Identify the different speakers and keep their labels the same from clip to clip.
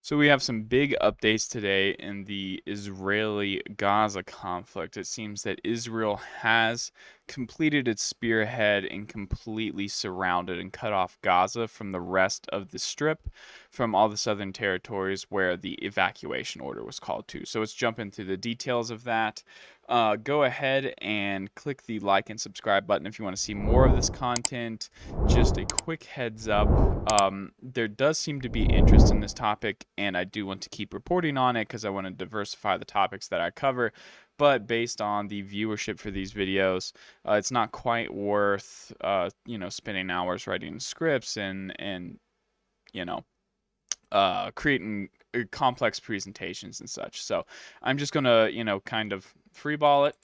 Speaker 1: So we have some big updates today in the Israeli-Gaza conflict. It seems that Israel has completed its spearhead and completely surrounded and cut off Gaza from the rest of the strip, from all the southern territories where the evacuation order was called to. So let's jump into the details of that. Go ahead and click the like and subscribe button if you want to see more of this content. Just a quick heads up, there does seem to be interest in this topic, and I do want to keep reporting on it because I want to diversify the topics that I cover. But based on the viewership for these videos, it's not quite worth, spending hours writing scripts and you know, creating complex presentations and such. So I'm just gonna, kind of freeball it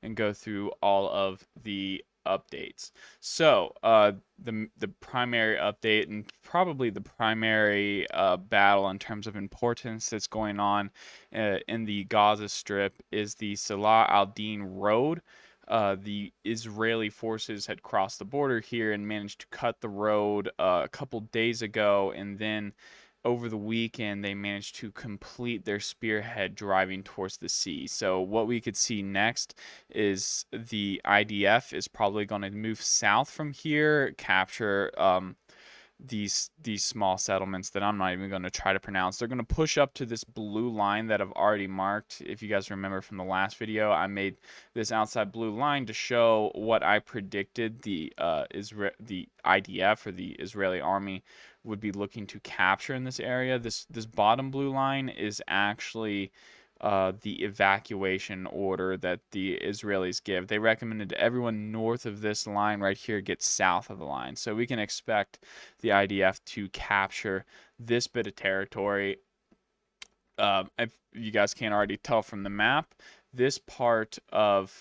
Speaker 1: and go through all of the updates. So the primary update and probably the primary battle in terms of importance that's going on in the Gaza Strip is the Salah al-Din Road. The Israeli forces had crossed the border here and managed to cut the road a couple days ago, and then over the weekend they managed to complete their spearhead driving towards the sea. So what we could see next is the IDF is probably going to move south from here, capture these small settlements that I'm not even going to try to pronounce. They're going to push up to this blue line that I've already marked. If you guys remember from the last video, I made this outside blue line to show what I predicted the IDF, or the Israeli army, would be looking to capture in this area. This bottom blue line is actually the evacuation order that the Israelis give. They recommended everyone north of this line right here get south of the line. So we can expect the IDF to capture this bit of territory. If you guys can't already tell from the map, this part of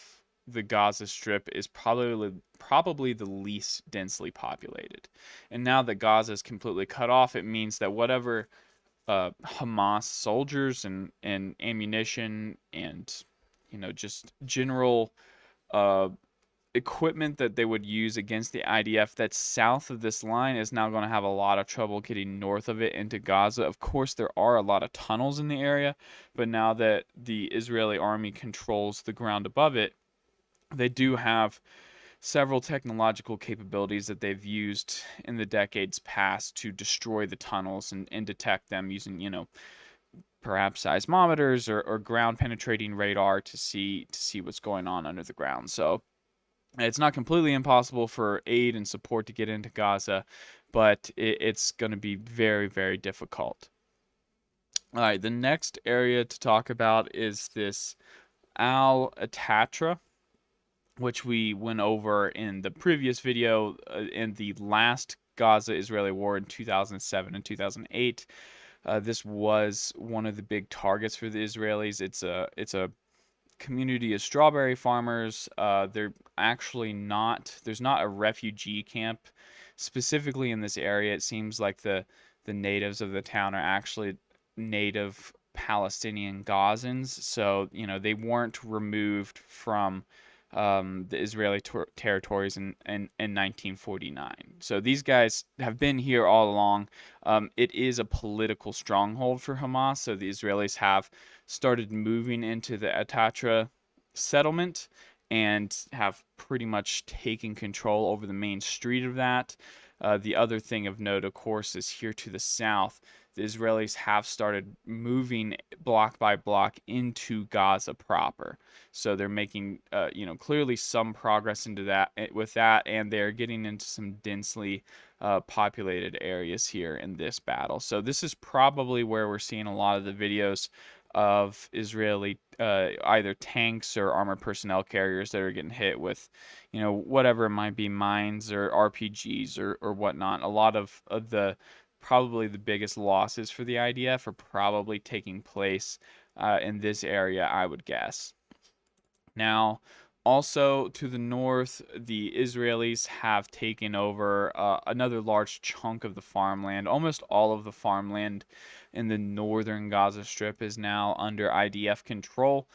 Speaker 1: the Gaza Strip is probably the least densely populated. And now that Gaza is completely cut off, it means that whatever Hamas soldiers and ammunition and just general uh, equipment that they would use against the IDF that's south of this line is now going to have a lot of trouble getting north of it into Gaza. Of course, there are a lot of tunnels in the area, but now that the Israeli army controls the ground above it, they do have several technological capabilities that they've used in the decades past to destroy the tunnels and detect them using, perhaps seismometers or ground penetrating radar to see what's going on under the ground. So it's not completely impossible for aid and support to get into Gaza, but it's going to be very, very difficult. All right, the next area to talk about is this Al-Atatra, which we went over in the previous video in the last Gaza-Israeli war in 2007 and 2008. This was one of the big targets for the Israelis. It's a community of strawberry farmers. They're actually not. There's not a refugee camp specifically in this area. It seems like the natives of the town are actually native Palestinian Gazans. So they weren't removed from the Israeli territories in 1949. So these guys have been here all along. It is a political stronghold for Hamas, so the Israelis have started moving into the Atatra settlement and have pretty much taken control over the main street of that. The other thing of note, of course, is here to the south, the Israelis have started moving block by block into Gaza proper. So they're making, clearly some progress into that with that, and they're getting into some densely populated areas here in this battle. So this is probably where we're seeing a lot of the videos of Israeli either tanks or armored personnel carriers that are getting hit with, whatever it might be, mines or RPGs or whatnot. A lot of the probably the biggest losses for the IDF are probably taking place in this area, I would guess. Now, Also, to the north, the Israelis have taken over another large chunk of the farmland. Almost all of the farmland in the northern Gaza Strip is now under IDF control.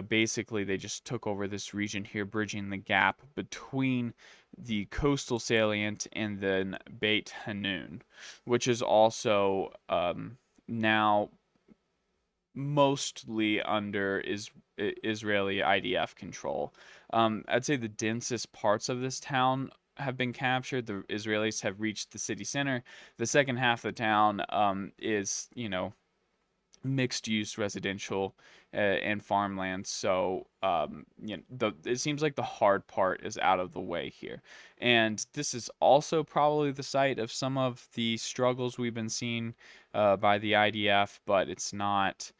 Speaker 1: Basically, they just took over this region here, bridging the gap between the coastal salient and then Beit Hanun, which is also now mostly under Israeli IDF control. I'd say the densest parts of this town have been captured. The Israelis have reached the city center. The second half of the town is, mixed use residential and farmland. So, it seems like the hard part is out of the way here. And this is also probably the site of some of the struggles we've been seeing by the IDF, but it's not.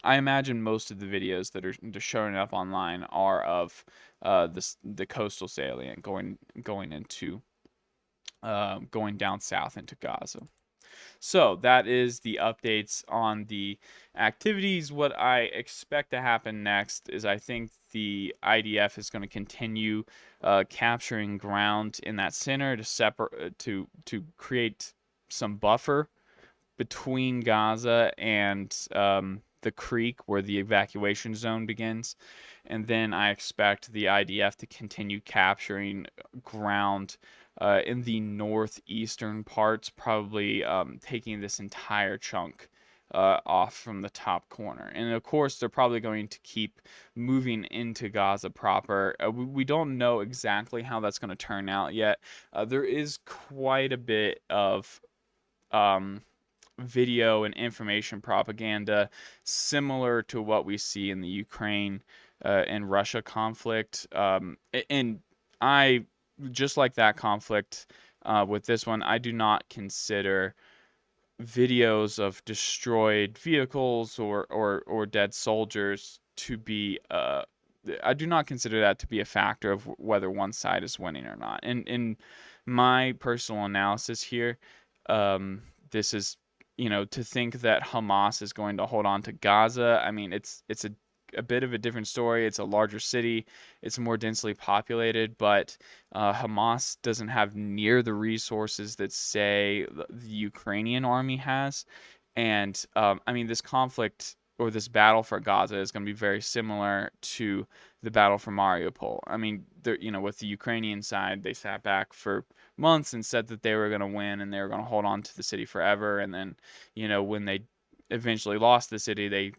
Speaker 1: I imagine most of the videos that are showing up online are of the coastal salient going down south into Gaza. So that is the updates on the activities. What I expect to happen next is I think the IDF is going to continue capturing ground in that center to create some buffer between Gaza and the creek where the evacuation zone begins. And then I expect the IDF to continue capturing ground in the northeastern parts, probably taking this entire chunk off from the top corner. And of course, they're probably going to keep moving into Gaza proper. We don't know exactly how that's going to turn out yet. There is quite a bit of video and information propaganda similar to what we see in the Ukraine and Russia conflict. And I, just like that conflict with this one, I do not consider videos of destroyed vehicles or dead soldiers to be I do not consider that to be a factor of whether one side is winning or not. In my personal analysis here, this is, to think that Hamas is going to hold on to Gaza. I mean, it's a bit of a different story. It's a larger city. It's more densely populated, but Hamas doesn't have near the resources that, say, the Ukrainian army has. And I mean, this conflict or this battle for Gaza is going to be very similar to the battle for Mariupol. I mean, with the Ukrainian side, they sat back for months and said that they were going to win and they were going to hold on to the city forever. And then, when they eventually lost the city, they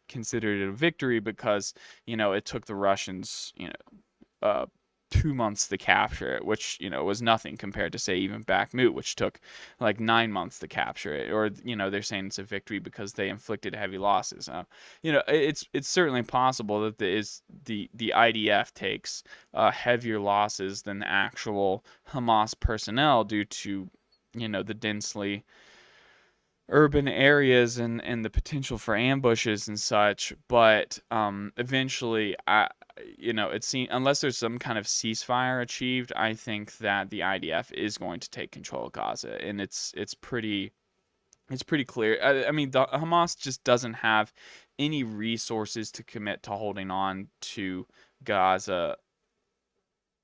Speaker 1: considered it a victory because, it took the Russians, 2 months to capture it, which, was nothing compared to, say, even Bakhmut, which took like 9 months to capture it. Or, they're saying it's a victory because they inflicted heavy losses. It's certainly possible that the IDF takes heavier losses than the actual Hamas personnel due to, the densely urban areas and the potential for ambushes and such. But eventually, it seems, unless there's some kind of ceasefire achieved, I think that the IDF is going to take control of Gaza, and it's pretty clear. I mean, the Hamas just doesn't have any resources to commit to holding on to Gaza.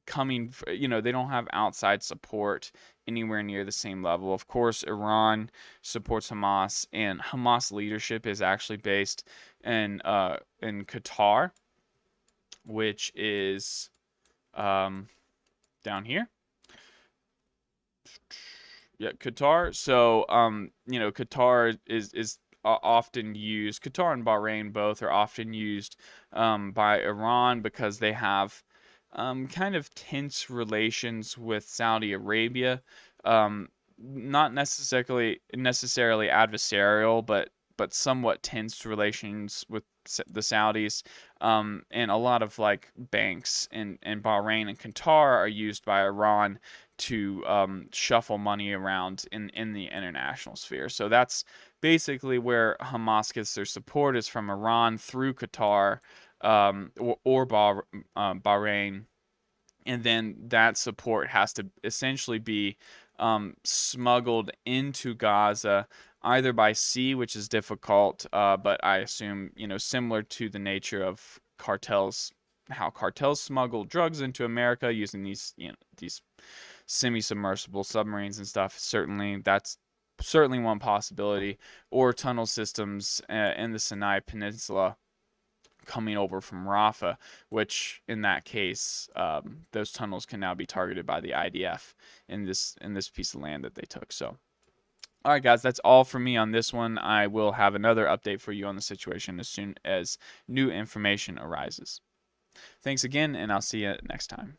Speaker 1: They don't have outside support anywhere near the same level. Of course, Iran supports Hamas, and Hamas leadership is actually based in Qatar, which is down here. Yeah, Qatar. So, Qatar is often used. Qatar and Bahrain both are often used by Iran because they have kind of tense relations with Saudi Arabia. Not necessarily adversarial, but somewhat tense relations with the Saudis. And a lot of like banks in Bahrain and Qatar are used by Iran to shuffle money around in the international sphere. So that's basically where Hamas gets their support, is from Iran through Qatar or Bahrain. And then that support has to essentially be smuggled into Gaza, either by sea, which is difficult, but I assume, similar to the nature of how cartels smuggle drugs into America using these semi-submersible submarines and stuff. That's certainly one possibility, or tunnel systems in the Sinai Peninsula coming over from Rafah, which in that case, those tunnels can now be targeted by the IDF in this piece of land that they took. So, all right, guys, that's all for me on this one. I will have another update for you on the situation as soon as new information arises. Thanks again, and I'll see you next time.